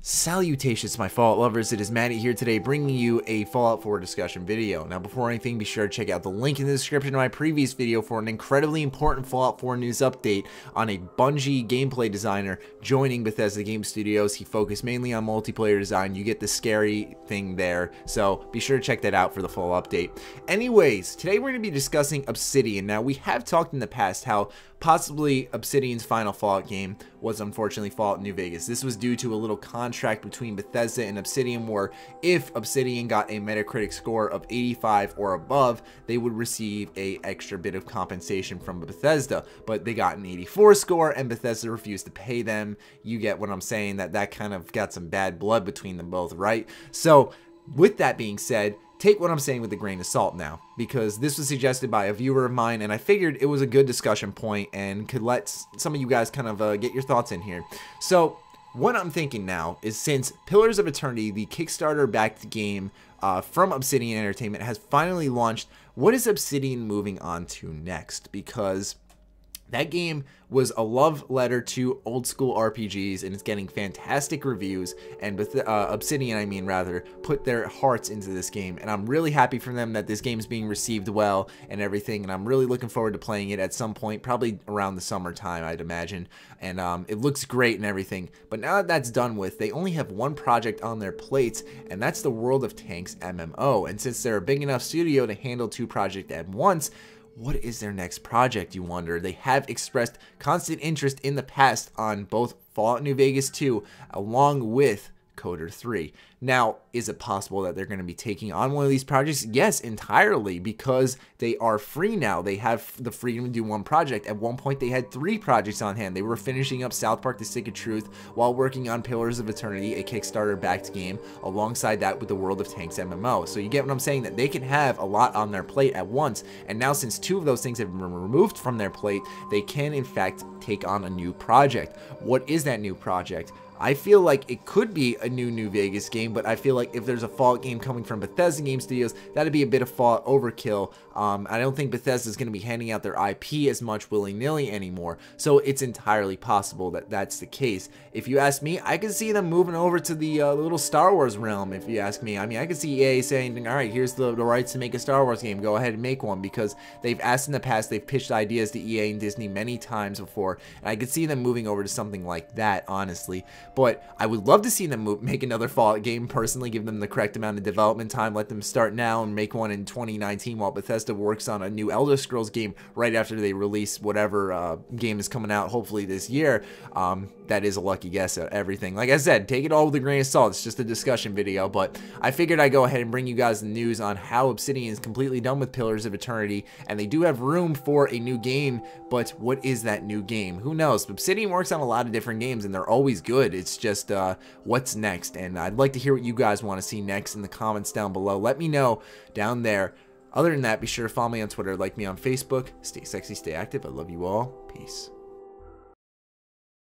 Salutations, my Fallout lovers. It is Matty here today bringing you a Fallout 4 discussion video. Now, before anything, be sure to check out the link in the description of my previous video for an incredibly important Fallout 4 news update on a Bungie gameplay designer joining Bethesda Game Studios. He focused mainly on multiplayer design. You get the scary thing there, so be sure to check that out for the full update. Anyways, today we're going to be discussing Obsidian. Now, we have talked in the past how possibly Obsidian's final Fallout game was unfortunately Fallout New Vegas. This was due to a little contract between Bethesda and Obsidian where if Obsidian got a Metacritic score of 85 or above, they would receive a extra bit of compensation from Bethesda. But they got an 84 score and Bethesda refused to pay them. You get what I'm saying, that kind of got some bad blood between them both, right? So with that being said, take what I'm saying with a grain of salt now, because this was suggested by a viewer of mine, and I figured it was a good discussion point and could let some of you guys kind of get your thoughts in here. So what I'm thinking now is, since Pillars of Eternity, the Kickstarter-backed game from Obsidian Entertainment, has finally launched, what is Obsidian moving on to next? Because that game was a love letter to old school RPGs, and it's getting fantastic reviews, and Obsidian, put their hearts into this game, and I'm really happy for them that this game is being received well and everything, and I'm really looking forward to playing it at some point, probably around the summertime, I'd imagine, and it looks great and everything. But now that that's done with, they only have one project on their plates, and that's the World of Tanks MMO, and since they're a big enough studio to handle two projects at once, what is their next project, you wonder? They have expressed constant interest in the past on both Fallout New Vegas 2 along with Coder 3. Now, is it possible that they're going to be taking on one of these projects? Yes, entirely, because they are free now. They have the freedom to do one project. At one point, they had 3 projects on hand. They were finishing up South Park: The Stick of Truth while working on Pillars of Eternity, a Kickstarter-backed game, alongside that with the World of Tanks MMO. So you get what I'm saying, that they can have a lot on their plate at once. And now, since 2 of those things have been removed from their plate, they can, in fact, take on a new project. What is that new project? I feel like it could be a New Vegas game, but I feel like if there's a Fallout game coming from Bethesda Game Studios, that'd be a bit of Fallout overkill. I don't think Bethesda is going to be handing out their IP as much willy-nilly anymore, so it's entirely possible that that's the case. If you ask me, I could see them moving over to the little Star Wars realm, if you ask me. I mean, I could see EA saying, all right, here's the rights to make a Star Wars game, go ahead and make one, because they've asked in the past, they've pitched ideas to EA and Disney many times before, and I could see them moving over to something like that, honestly. But I would love to see them make another Fallout game, personally, give them the correct amount of development time, let them start now and make one in 2019 while Bethesda works on a new Elder Scrolls game right after they release whatever game is coming out, hopefully this year. That is a lucky guess at everything. Like I said, take it all with a grain of salt. It's just a discussion video, but I figured I'd go ahead and bring you guys the news on how Obsidian is completely done with Pillars of Eternity, and they do have room for a new game, but what is that new game? Who knows? Obsidian works on a lot of different games, and they're always good. It's just what's next, and I'd like to hear what you guys want to see next in the comments down below. Let me know down there. Other than that, be sure to follow me on Twitter, like me on Facebook. Stay sexy, stay active. I love you all. Peace.